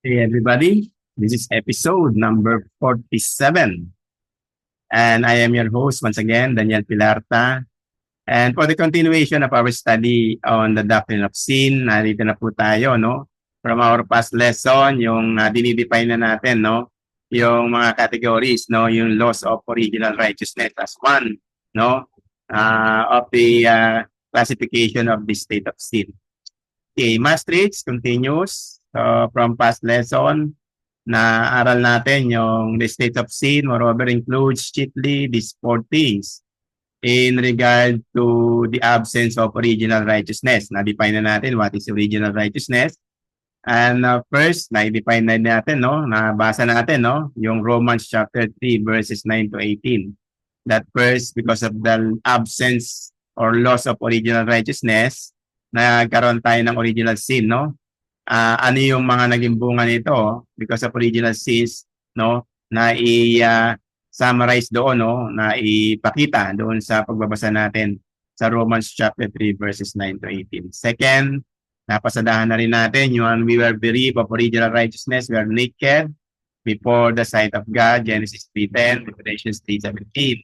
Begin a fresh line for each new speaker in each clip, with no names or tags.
Hey everybody, this is episode number 47 and I am your host once again, Daniel Pilarta. And for the continuation of our study on the doctrine of sin, narito na po tayo, no? From our past lesson, yung dinidefine na natin, no? Yung mga categories, no? Yung laws of original righteousness as one, no? Of the classification of the state of sin. Okay, Maastricht continues. So from past lesson, na aral natin yung the state of sin, moreover includes chiefly these four things in regard to the absence of original righteousness. Na-define na natin what is original righteousness. And first, na-define na natin, no? Nabasa natin, no? Yung Romans chapter 3 verses 9 to 18. That first, because of the absence or loss of original righteousness, nagkaroon tayo ng original sin, no? Ano yung mga naging bunga nito because of original sins, no? Na i-summarize doon, no? Na ipakita doon sa pagbabasa natin sa Romans chapter 3 verses 9 to 18. Second, napasadahan na rin natin yung we were bereft of original righteousness, we are naked before the sight of God, Genesis 3:10, Revelations 3:17.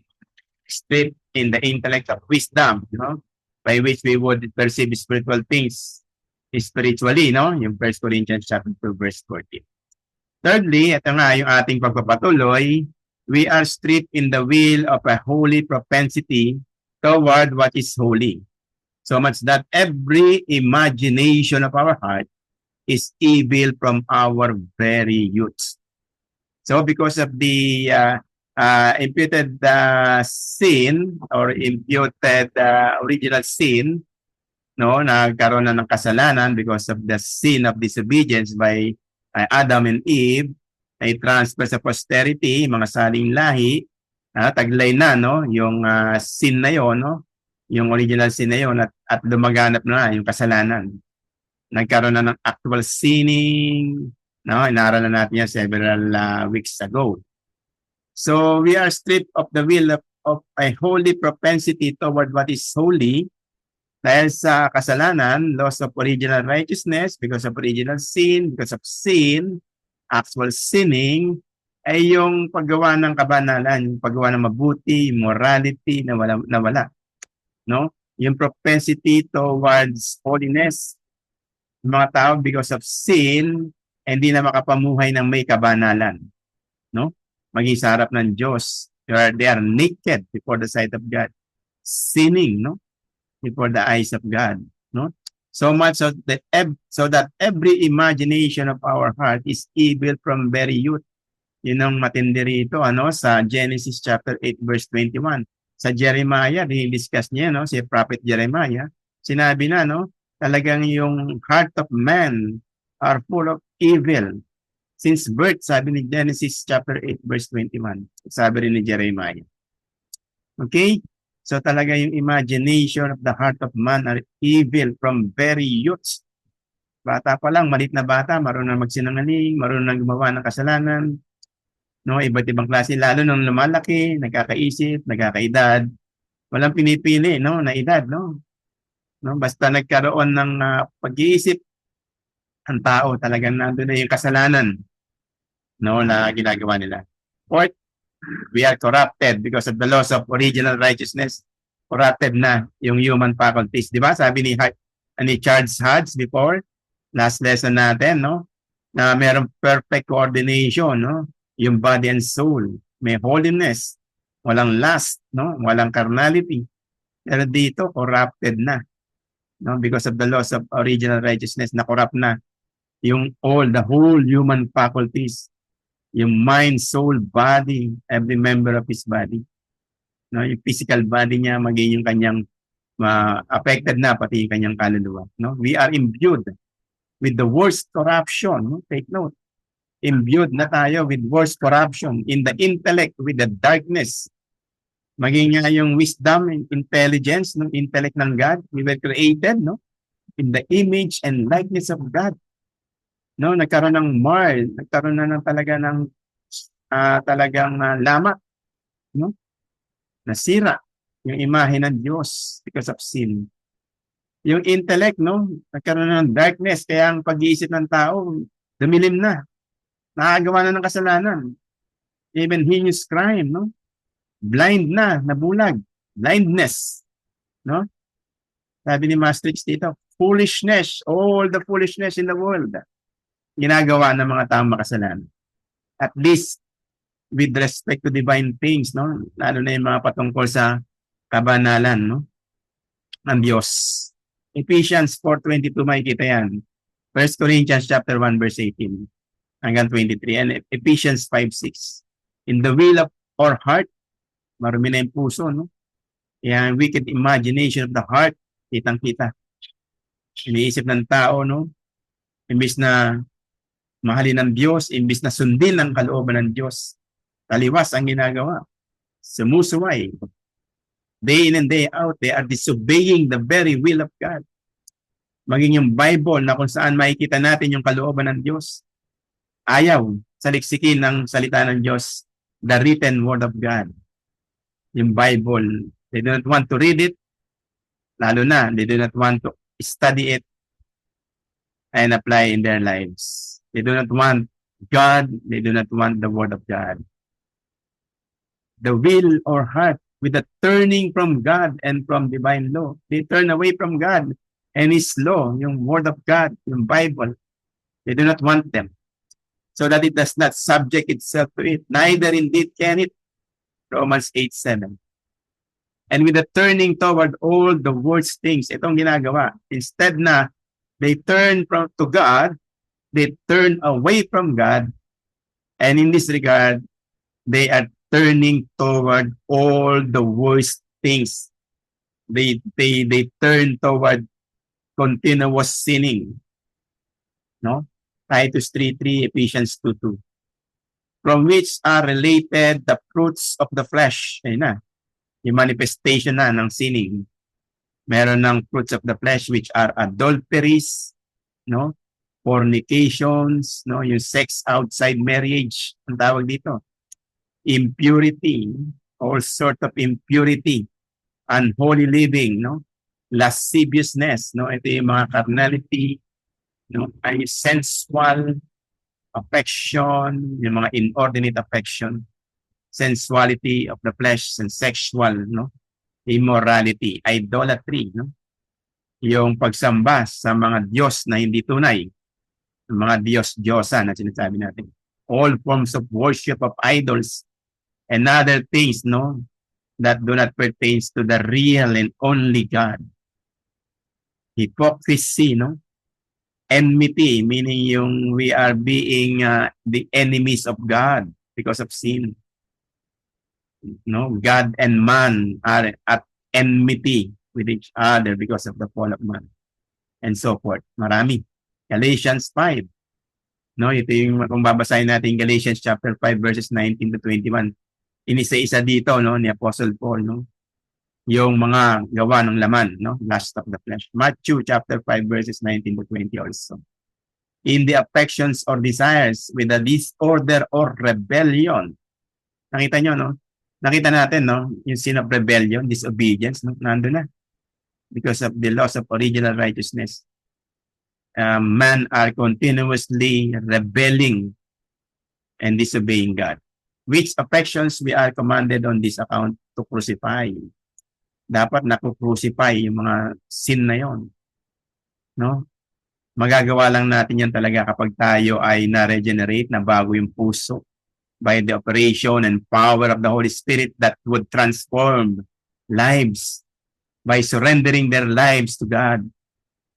Stripped in the intellect of wisdom, you know, by which we would perceive spiritual things spiritually, no? Yung 1 Corinthians chapter 2 verse 14. Thirdly, ito nga yung ating pagpapatuloy, we are stripped in the will of a holy propensity toward what is holy. So much that every imagination of our heart is evil from our very youth. So because of the imputed sin or imputed original sin, no, nagkaroon na ng kasalanan because of the sin of disobedience by Adam and Eve, ay transfer sa posterity, mga saling lahi, taglay na, no, yung sin na yon, no, yung original sin na yon at lumaganap na yung kasalanan. Nagkaroon na ng actual sinning, no, inaral na natin yan several weeks ago. So we are stripped of the will of a holy propensity toward what is holy dahil sa kasalanan, loss of original righteousness because of original sin, because of sin, actual sinning, ay yung paggawa ng kabanalan, yung paggawa ng mabuti, morality na wala, no? Yung propensity towards holiness, mga tao because of sin, hindi na makapamuhay ng may kabanalan, no? Maging sa harap ng Diyos, they are naked before the sight of God, sinning, no? Before the eyes of God, no? So much so that every imagination of our heart is evil from very youth. Yun ang matindi rito, ano, sa Genesis chapter 8 verse 21. Sa Jeremiah, discuss niya, no, si Prophet Jeremiah, sinabi na, no, talagang yung heart of man are full of evil. Since birth, sabi ni Genesis chapter 8 verse 21. Sabi rin ni Jeremiah. Okay? So talaga yung imagination of the heart of man are evil from very youth. Bata pa lang, malit na bata, marunong magsinungaling, marunong gumawa ng kasalanan. No, iba't ibang klase, lalo nung lumalaki, nagkakaisip, nagkakaedad. Walang pinipili, no, na edad, no. No, basta nagkaroon ng pag-iisip ang tao, talagang nandun na yung kasalanan, no, na ginagawa nila. Fourth, we are corrupted because of the loss of original righteousness. Corrupted na yung human faculties. Di ba? Sabi ni Charles Hodge before, last lesson natin, no? Na mayroong perfect coordination, no? Yung body and soul. May holiness. Walang lust, no? Walang carnality. Pero dito, corrupted na. No? Because of the loss of original righteousness, na corrupt na yung the whole human faculties. Yung mind, soul, body, every member of his body. No, yung physical body niya, maging yung kanyang affected na, pati yung kanyang kaluluwa. No? We are imbued with the worst corruption. No? Take note. Imbued na tayo with worst corruption in the intellect, with the darkness. Maging nga yung wisdom and intelligence, no? Intellect ng God. We were created, no? In the image and likeness of God. No, nagkaroon ng nagkaroon na ng talaga ng talagang lama, no? Nasira yung imahe ng Diyos because of sin. Yung intellect, no, nagkaroon na ng darkness, kaya ang pag-iisip ng tao dumilim na. nakagawa na ng kasalanan. Even heinous crime, no? Blind na, nabulag. Blindness, no? Sabi ni Maastricht dito, foolishness, all the foolishness in the world. Ginagawa ng mga taong makasalanan. At least, with respect to divine things, no? Lalo na yung mga patungkol sa kabanalan, no? Ng Diyos. Ephesians 4:22, makikita yan. 1 Corinthians chapter 1, verse 18 hanggang 23. And Ephesians 5:6. In the will of our heart, marumi na yung puso, no? Yan, wicked imagination of the heart, kitang-kita. Iniisip ng tao, no? Imbis na mahalin ng Diyos, imbis na sundin ang kalooban ng Diyos, taliwas ang ginagawa. Sumusuway. Day in and day out, they are disobeying the very will of God. Maging yung Bible na kung saan makikita natin yung kalooban ng Diyos, ayaw saliksikin ng salita ng Diyos, the written word of God. Yung Bible, they do not want to read it, lalo na, they do not want to study it and apply in their lives. They do not want God, they do not want the word of God. The will or heart with the turning from God and from divine law. They turn away from God and His law, yung word of God, yung Bible. They do not want them. So that it does not subject itself to it. Neither indeed can it. Romans 8:7. And with the turning toward all the worst things, itong ginagawa. Instead na they turn to God, they turn away from God, and in this regard, they are turning toward all the worst things. They turn toward continuous sinning. No? Titus 3:3, Ephesians 2:2. From which are related the fruits of the flesh. Ayun na. Yung manifestation na ng sinning. Meron ng fruits of the flesh which are adulteries, no? Fornications, no? Yung sex outside marriage, ang tawag dito. Impurity, all sort of impurity, unholy living, no? Lasciviousness, no? Ito yung mga carnality, no? Ay sensual affection, yung mga inordinate affection, sensuality of the flesh and sexual, no? Immorality, idolatry, no? Yung pagsamba sa mga Diyos na hindi tunay, mga Diyos-Diyosa na sinasabi natin. All forms of worship of idols and other things, no, that do not pertain to the real and only God. Hypocrisy, no? Enmity, meaning yung we are being the enemies of God because of sin. No, God and man are at enmity with each other because of the fall of man. And so forth. Marami. Galatians 5. No, ito yung kung babasahin natin Galatians chapter 5 verses 19 to 21. Inisa-isa dito, no, ni Apostle Paul, no, yung mga gawa ng laman, no, lust of the flesh. Matthew chapter 5 verses 19 to 20 also. In the affections or desires with a disorder or rebellion. Nakita nyo, no? Nakita natin, no, yung sin of rebellion, disobedience, no, nandun na. Because of the loss of original righteousness. Man are continuously rebelling and disobeying God. Which affections we are commanded on this account to crucify. Dapat naku-crucify yung mga sin na yon, no? Magagawa lang natin yan talaga kapag tayo ay na-regenerate, na bago yung puso by the operation and power of the Holy Spirit that would transform lives by surrendering their lives to God,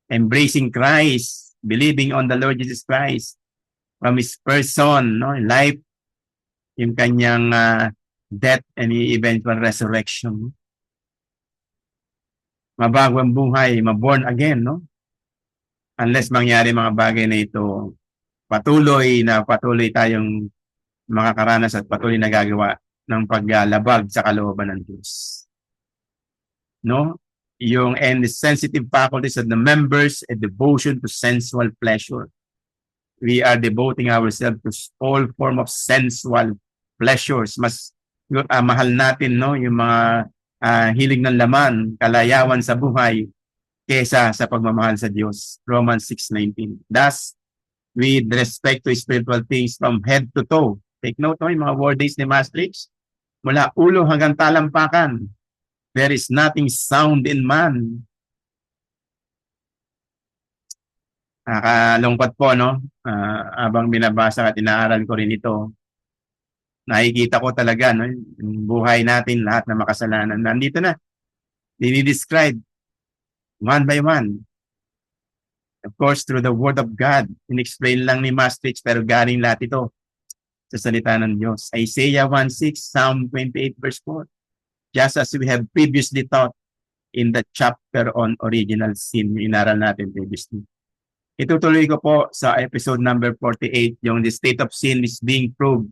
embracing Christ, believing on the Lord Jesus Christ from His person, no, life, yung kanyang death and eventual resurrection. Mabago ang buhay, maborn again, no? Unless mangyari mga bagay na ito, patuloy tayong makakaranas at patuloy na gagawa ng paglalabag sa kalooban ng Diyos. No? Yung sensitive faculties of the members, a devotion to sensual pleasure. We are devoting ourselves to all form of sensual pleasures. Mas mahal natin, no, yung mga hilig ng laman, kalayawan sa buhay, kesa sa pagmamahal sa Diyos. Romans 6:19. Thus, with respect to spiritual things from head to toe. Take note yung mga wordings ni Maastricht. Mula ulo hanggang talampakan, there is nothing sound in man. Nakakalungkot po, no? Habang binabasa at inaaral ko rin ito, nakikita ko talaga, no? Yung buhay natin, lahat na makasalanan. Nandito na. Dinidescribe one by one. Of course, through the Word of God. In-explain lang ni Maastricht, pero galing lahat ito sa salita ng Diyos. Isaiah 1:6, Psalm 28 verse 4. Just as we have previously taught in the chapter on original sin, inaral natin previously. Itutuloy ko po sa episode number 48, yung the state of sin is being proved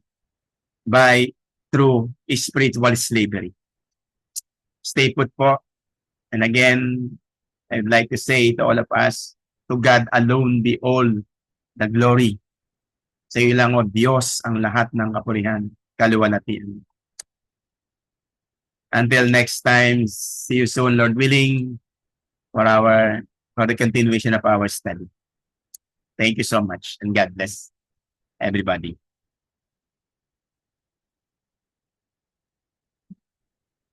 by through spiritual slavery. Stay put po. And again, I'd like to say to all of us, to God alone be all the glory. Sa iyo lang, o Diyos, ang lahat ng kapurihan, kaluwalhatian. Until next time, see you soon, Lord willing, for the continuation of our study. Thank you so much, and God bless everybody.